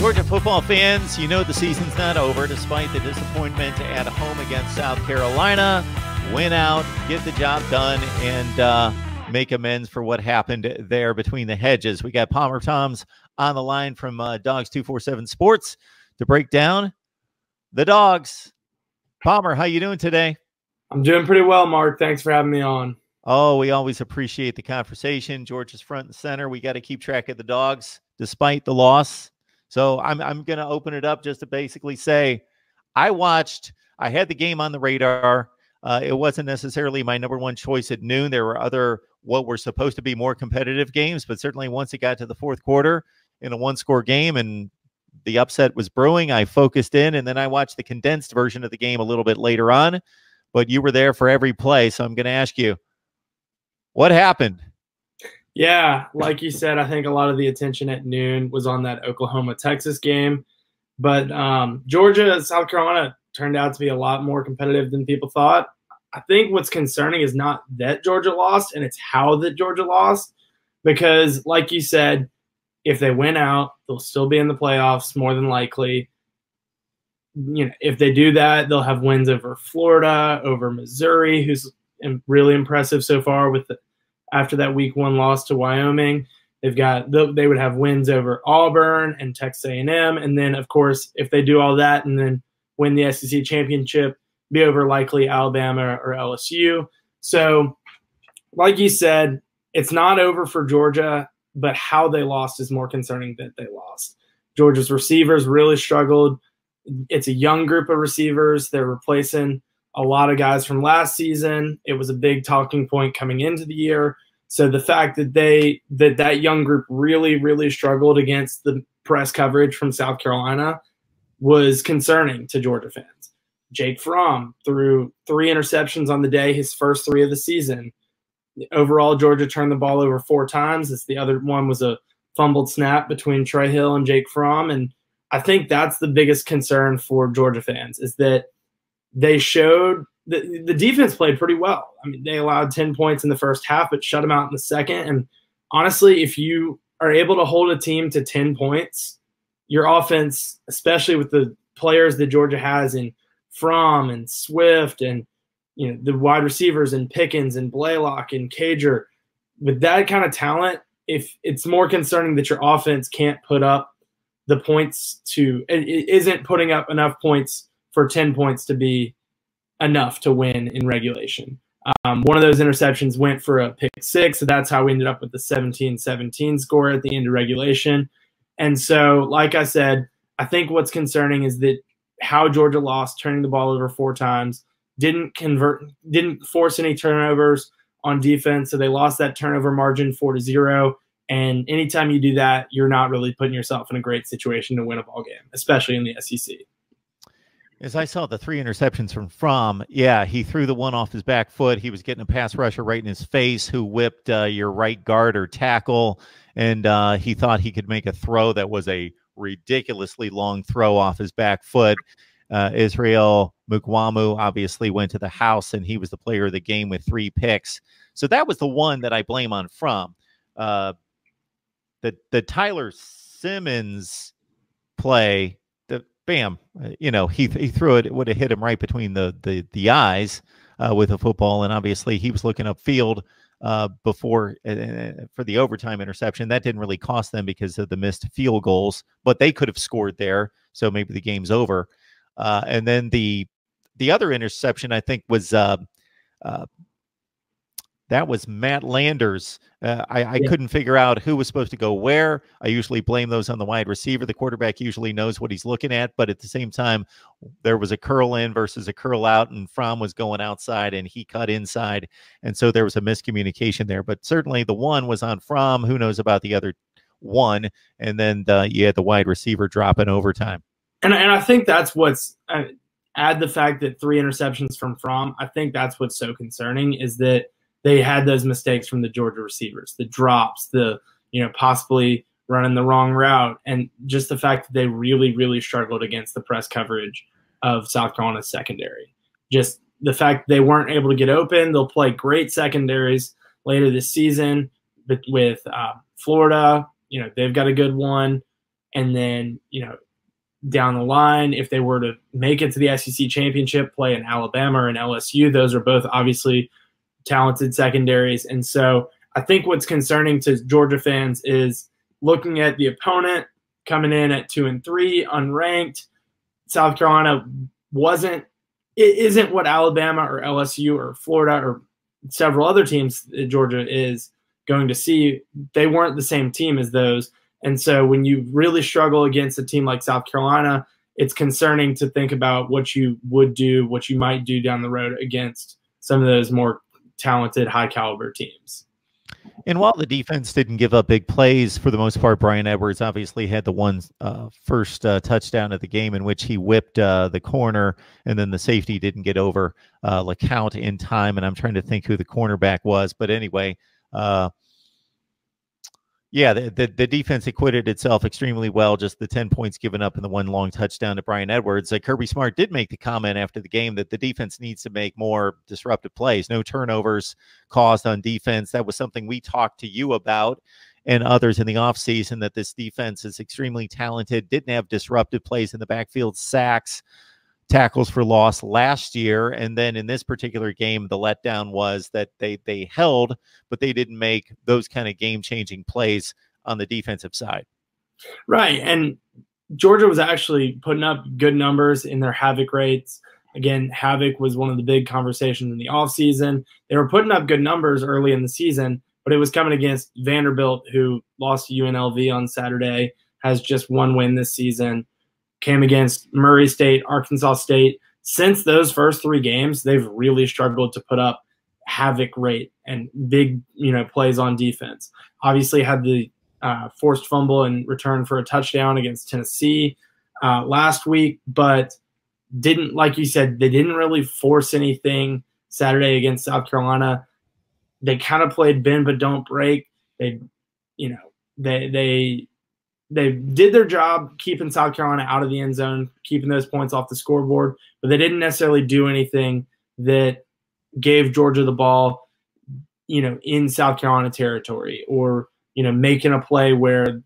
Georgia football fans, you know the season's not over despite the disappointment at home against South Carolina. Win out, get the job done, and make amends for what happened there between the hedges. We got Palmer Toms on the line from Dogs 247 Sports to break down the Dogs. Palmer, how you doing today? I'm doing pretty well, Mark. Thanks for having me on. Oh, we always appreciate the conversation. Georgia's front and center. We got to keep track of the Dogs despite the loss. So I'm going to open it up just to basically say I had the game on the radar. It wasn't necessarily my number one choice at noon. There were other what were supposed to be more competitive games, but certainly once it got to the fourth quarter in a one-score game and the upset was brewing, I focused in, and then I watched the condensed version of the game a little bit later on. But you were there for every play, so I'm going to ask you, what happened? Yeah, like you said, I think a lot of the attention at noon was on that Oklahoma-Texas game. But Georgia, South Carolina turned out to be a lot more competitive than people thought. I think what's concerning is not that Georgia lost, and it's how that Georgia lost. Because, like you said, if they win out, they'll still be in the playoffs more than likely. You know, if they do that, they'll have wins over Florida, over Missouri, who's really impressive so far after that week 1 loss to Wyoming. They would have wins over Auburn and Texas A&M, and then of course if they do all that and then win the SEC championship, be over likely Alabama or LSU. So, like you said, it's not over for Georgia, but how they lost is more concerning that they lost. Georgia's receivers really struggled. It's a young group of receivers. They're replacing a lot of guys from last season. It was a big talking point coming into the year. So the fact that that young group really, really struggled against the press coverage from South Carolina was concerning to Georgia fans. Jake Fromm threw 3 interceptions on the day, his first 3 of the season. Overall, Georgia turned the ball over 4 times. The other one was a fumbled snap between Trey Hill and Jake Fromm. And I think that's the biggest concern for Georgia fans is that they showed the defense played pretty well. I mean, they allowed 10 points in the first half, but shut them out in the second. And honestly, if you are able to hold a team to 10 points, your offense, especially with the players that Georgia has in Fromm and Swift and the wide receivers and Pickens and Blaylock and Cager, with that kind of talent, if it's more concerning that your offense can't put up the points it isn't putting up enough points for 10 points to be enough to win in regulation. One of those interceptions went for a pick 6, so that's how we ended up with the 17-17 score at the end of regulation. And so, like I said, I think what's concerning is that how Georgia lost, turning the ball over 4 times, didn't force any turnovers on defense, so they lost that turnover margin 4-0. And anytime you do that, you're not really putting yourself in a great situation to win a ball game, especially in the SEC. As I saw the 3 interceptions from Fromm, yeah, he threw the one off his back foot. He was getting a pass rusher right in his face who whipped your right guard or tackle, and he thought he could make a throw that was a ridiculously long throw off his back foot. Israel Mukwamu obviously went to the house, and he was the player of the game with 3 picks. So that was the one that I blame on Fromm. The Tyler Simmons play, bam, he threw it. It would have hit him right between the eyes with a football, and obviously he was looking upfield before for the overtime interception. That didn't really cost them because of the missed field goals, but they could have scored there, so maybe the game's over. And then the other interception, I think, was that was Matt Landers. I couldn't figure out who was supposed to go where. I usually blame those on the wide receiver. The quarterback usually knows what he's looking at, but at the same time, there was a curl in versus a curl out, and Fromm was going outside, and he cut inside, and so there was a miscommunication there. But certainly the one was on Fromm. Who knows about the other one? And then you had the wide receiver drop in overtime. And I think that's what's add the fact that 3 interceptions from Fromm. I think that's what's so concerning is that they had those mistakes from the Georgia receivers, the drops, the possibly running the wrong route, and just the fact that they really, really struggled against the press coverage of South Carolina's secondary. Just the fact they weren't able to get open. They'll play great secondaries later this season, but with Florida, they've got a good one. And then, down the line, if they were to make it to the SEC championship, play in Alabama or in LSU, those are both obviously talented secondaries. And so I think what's concerning to Georgia fans is looking at the opponent coming in at 2-3, unranked. South Carolina isn't what Alabama or LSU or Florida or several other teams that Georgia is going to see. They weren't the same team as those. And so when you really struggle against a team like South Carolina, it's concerning to think about what you would do, what you might do down the road against some of those more talented, high-caliber teams. And while the defense didn't give up big plays, for the most part, Brian Edwards obviously had the first touchdown of the game in which he whipped the corner, and then the safety didn't get over LeCount in time. And I'm trying to think who the cornerback was. But anyway, yeah, the defense acquitted itself extremely well. Just the 10 points given up in the one long touchdown to Brian Edwards. Kirby Smart did make the comment after the game that the defense needs to make more disruptive plays. No turnovers caused on defense. That was something we talked to you about and others in the offseason, that this defense is extremely talented, didn't have disruptive plays in the backfield, sacks, tackles for loss last year. And then in this particular game, the letdown was that they held, but they didn't make those kind of game-changing plays on the defensive side. Right. And Georgia was actually putting up good numbers in their havoc rates. Again, havoc was one of the big conversations in the offseason. They were putting up good numbers early in the season, but it was coming against Vanderbilt, who lost to UNLV on Saturday, has just one win this season. Came against Murray State, Arkansas State. Since those first three games, they've really struggled to put up havoc rate and big, plays on defense. Obviously had the forced fumble and return for a touchdown against Tennessee last week, but didn't, like you said, they didn't really force anything Saturday against South Carolina. They kind of played bend but don't break. They did their job keeping South Carolina out of the end zone, keeping those points off the scoreboard, but they didn't necessarily do anything that gave Georgia the ball, in South Carolina territory, or, making a play where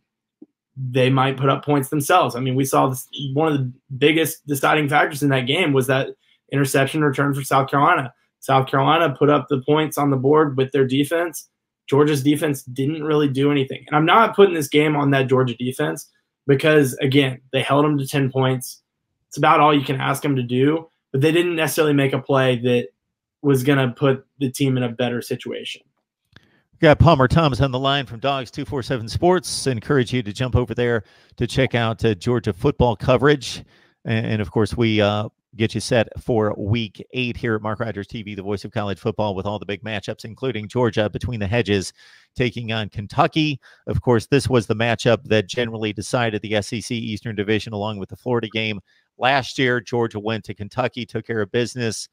they might put up points themselves. I mean, we saw this, one of the biggest deciding factors in that game was that interception return for South Carolina. South Carolina put up the points on the board with their defense. Georgia's defense didn't really do anything. And I'm not putting this game on that Georgia defense because, again, they held them to 10 points. It's about all you can ask them to do, but they didn't necessarily make a play that was going to put the team in a better situation. We got Palmer Thomas on the line from Dogs 247 Sports. I encourage you to jump over there to check out Georgia football coverage. And of course, we get you set for Week 8 here at Mark Rogers TV, the voice of college football, with all the big matchups, including Georgia between the hedges taking on Kentucky. Of course, this was the matchup that generally decided the SEC Eastern Division, along with the Florida game. Last year, Georgia went to Kentucky, took care of business,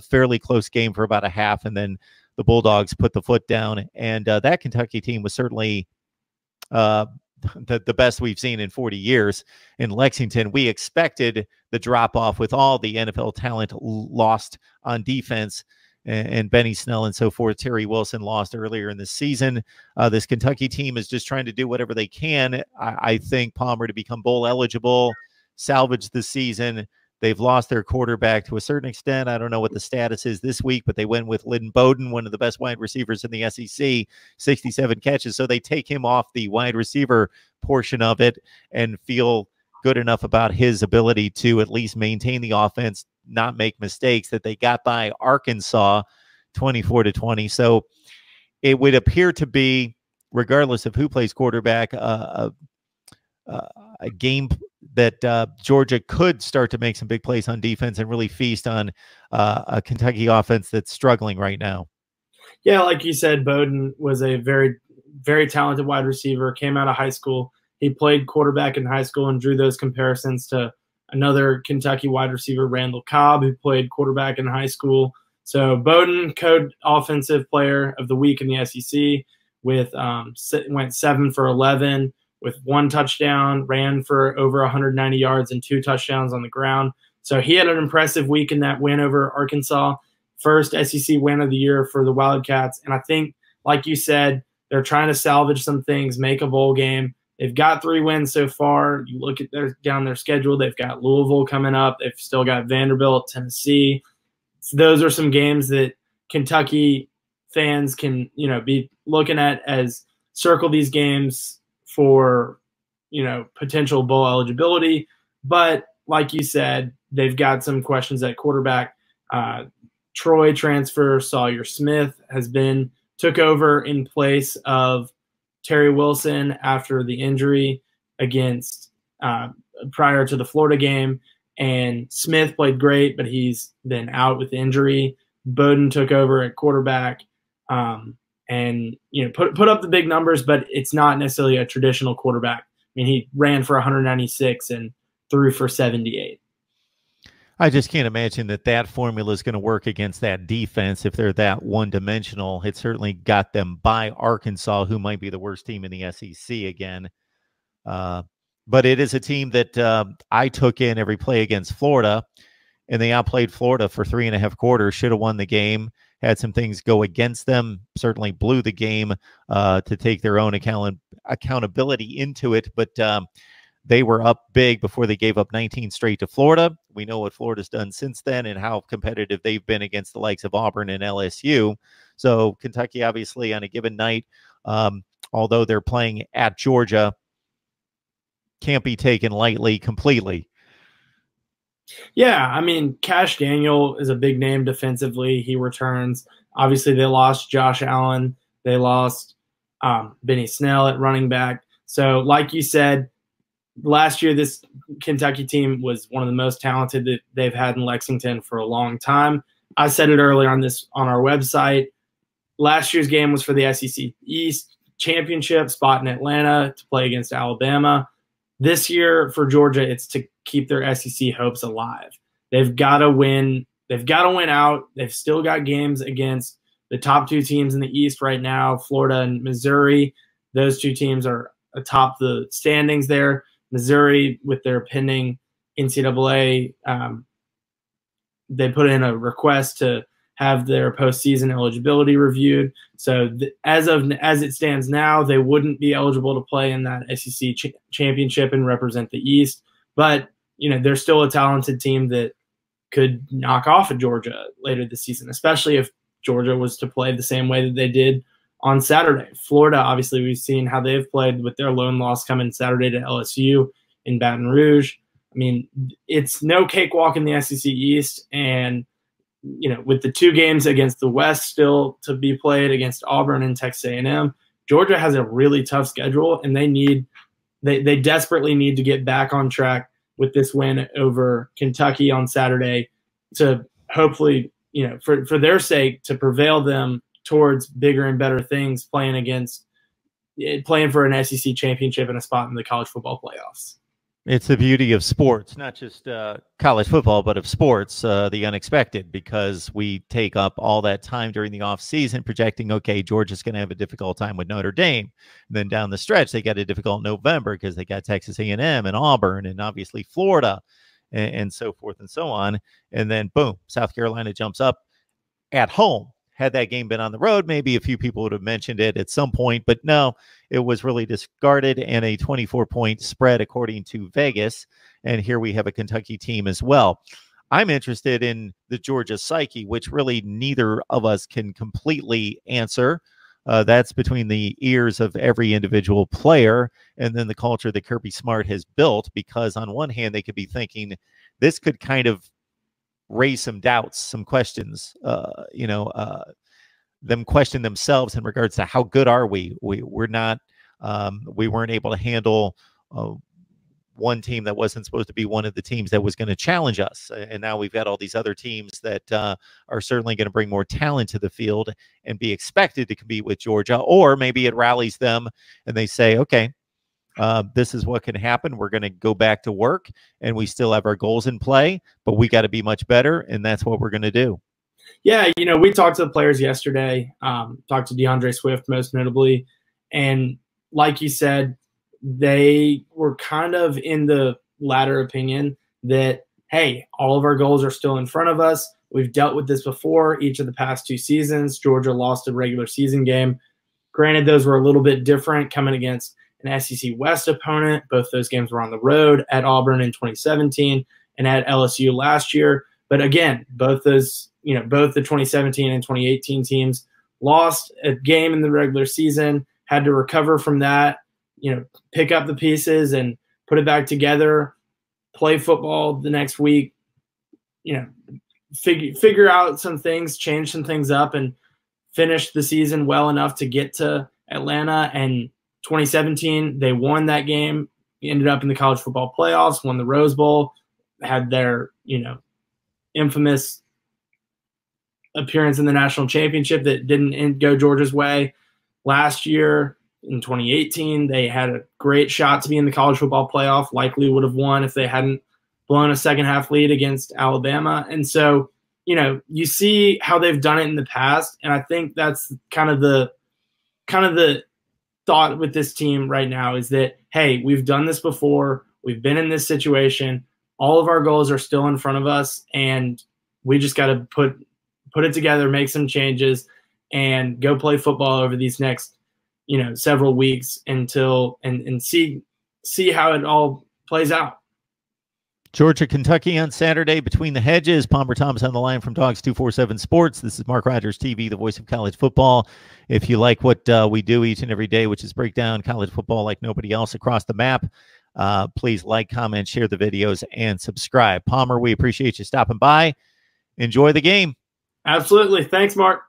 fairly close game for about a half, and then the Bulldogs put the foot down. And that Kentucky team was certainly the best we've seen in 40 years in Lexington. We expected the drop-off with all the NFL talent lost on defense, and Benny Snell and so forth. Terry Wilson lost earlier in the season. This Kentucky team is just trying to do whatever they can, I think, Palmer, to become bowl eligible, salvage the season. They've lost their quarterback to a certain extent. I don't know what the status is this week, but they went with Lynn Bowden, one of the best wide receivers in the SEC, 67 catches. So they take him off the wide receiver portion of it and feel good enough about his ability to at least maintain the offense, not make mistakes, that they got by Arkansas 24-20. So it would appear to be, regardless of who plays quarterback, a game that Georgia could start to make some big plays on defense and really feast on a Kentucky offense that's struggling right now. Yeah, like you said, Bowden was a very, very talented wide receiver, came out of high school. He played quarterback in high school and drew those comparisons to another Kentucky wide receiver, Randall Cobb, who played quarterback in high school. So Bowden, offensive player of the week in the SEC, went 7 for 11. With 1 touchdown, ran for over 190 yards and 2 touchdowns on the ground. So he had an impressive week in that win over Arkansas. First SEC win of the year for the Wildcats. And I think, like you said, they're trying to salvage some things, make a bowl game. they've got 3 wins so far. You look at down their schedule, they've got Louisville coming up. They've still got Vanderbilt, Tennessee. So those are some games that Kentucky fans can, be looking at as circle these games for, potential bowl eligibility. But like you said, they've got some questions at quarterback. Troy transfer Sawyer Smith took over in place of Terry Wilson after the injury against prior to the Florida game. And Smith played great, but he's been out with injury. Bowden took over at quarterback, and put up the big numbers, but it's not necessarily a traditional quarterback. I mean, he ran for 196 and threw for 78. I just can't imagine that formula is going to work against that defense if they're that one-dimensional. It certainly got them by Arkansas, who might be the worst team in the SEC again. But it is a team that I took in every play against Florida, and they outplayed Florida for 3.5 quarters, should have won the game, had some things go against them, certainly blew the game to take their own accountability into it. But they were up big before they gave up 19 straight to Florida. We know what Florida's done since then and how competitive they've been against the likes of Auburn and LSU. So Kentucky, obviously, on a given night, although they're playing at Georgia, can't be taken lightly completely. Yeah, I mean, Cash Daniel is a big name defensively. He returns. Obviously, they lost Josh Allen. They lost Benny Snell at running back. So like you said, last year, this Kentucky team was one of the most talented that they've had in Lexington for a long time. I said it earlier on our website. Last year's game was for the SEC East championship spot in Atlanta to play against Alabama. This year for Georgia, it's to keep their SEC hopes alive. They've got to win. They've got to win out. They've still got games against the top 2 teams in the East right now, Florida and Missouri. Those 2 teams are atop the standings there. Missouri, with their pending NCAA, they put in a request to have their postseason eligibility reviewed. So as it stands now, they wouldn't be eligible to play in that SEC championship and represent the East. But they're still a talented team that could knock off of Georgia later this season, especially if Georgia was to play the same way that they did on Saturday. Florida, obviously, we've seen how they've played with their lone loss coming Saturday to LSU in Baton Rouge. I mean, it's no cakewalk in the SEC East, and with the 2 games against the West still to be played against Auburn and Texas A&M, Georgia has a really tough schedule, and they desperately need to get back on track with this win over Kentucky on Saturday to hopefully, for their sake, to prevail them towards bigger and better things, playing for an SEC championship and a spot in the college football playoffs. It's the beauty of sports, not just college football, but of sports, the unexpected, because we take up all that time during the offseason projecting, okay, Georgia's going to have a difficult time with Notre Dame. And then down the stretch, they got a difficult November because they got Texas A&M and Auburn and obviously Florida and so forth and so on. And then, boom, South Carolina jumps up at home. Had that game been on the road, maybe a few people would have mentioned it at some point, but no, it was really discarded, and a 24-point spread according to Vegas. And here we have a Kentucky team as well. I'm interested in the Georgia psyche, which really neither of us can completely answer. That's between the ears of every individual player and then the culture that Kirby Smart has built, because on one hand, they could be thinking this could kind of raise some doubts, some questions, them question themselves in regards to how good are we? We're not, we weren't able to handle one team that wasn't supposed to be one of the teams that was going to challenge us. And now we've got all these other teams that are certainly going to bring more talent to the field and be expected to compete with Georgia, or maybe it rallies them and they say, okay, this is what can happen. We're going to go back to work, and we still have our goals in play, but we got to be much better, and that's what we're going to do. Yeah, we talked to the players yesterday, talked to DeAndre Swift most notably, and like you said, they were kind of in the latter opinion that, hey, all of our goals are still in front of us. We've dealt with this before. Each of the past 2 seasons, Georgia lost a regular season game. Granted, those were a little bit different, coming against an SEC West opponent. Both those games were on the road, at Auburn in 2017 and at LSU last year. But again, both those, both the 2017 and 2018 teams lost a game in the regular season, had to recover from that, pick up the pieces and put it back together, play football the next week, figure out some things, change some things up, and finish the season well enough to get to Atlanta. And 2017, they won that game, ended up in the college football playoffs, won the Rose Bowl, had their, infamous appearance in the national championship that didn't go Georgia's way. Last year in 2018, they had a great shot to be in the college football playoff, likely would have won if they hadn't blown a second half lead against Alabama. And so, you see how they've done it in the past. And I think that's kind of the thought with this team right now is that, hey, we've done this before. We've been in this situation. All of our goals are still in front of us, and we just got to put it together, make some changes, and go play football over these next, several weeks until and see how it all plays out. Georgia, Kentucky on Saturday. Between the Hedges, Palmer Thomas on the line from Dogs 247 Sports. This is Mark Rogers TV, the voice of college football. If you like what we do each and every day, which is break down college football like nobody else across the map, please like, comment, share the videos, and subscribe. Palmer, we appreciate you stopping by. Enjoy the game. Absolutely. Thanks, Mark.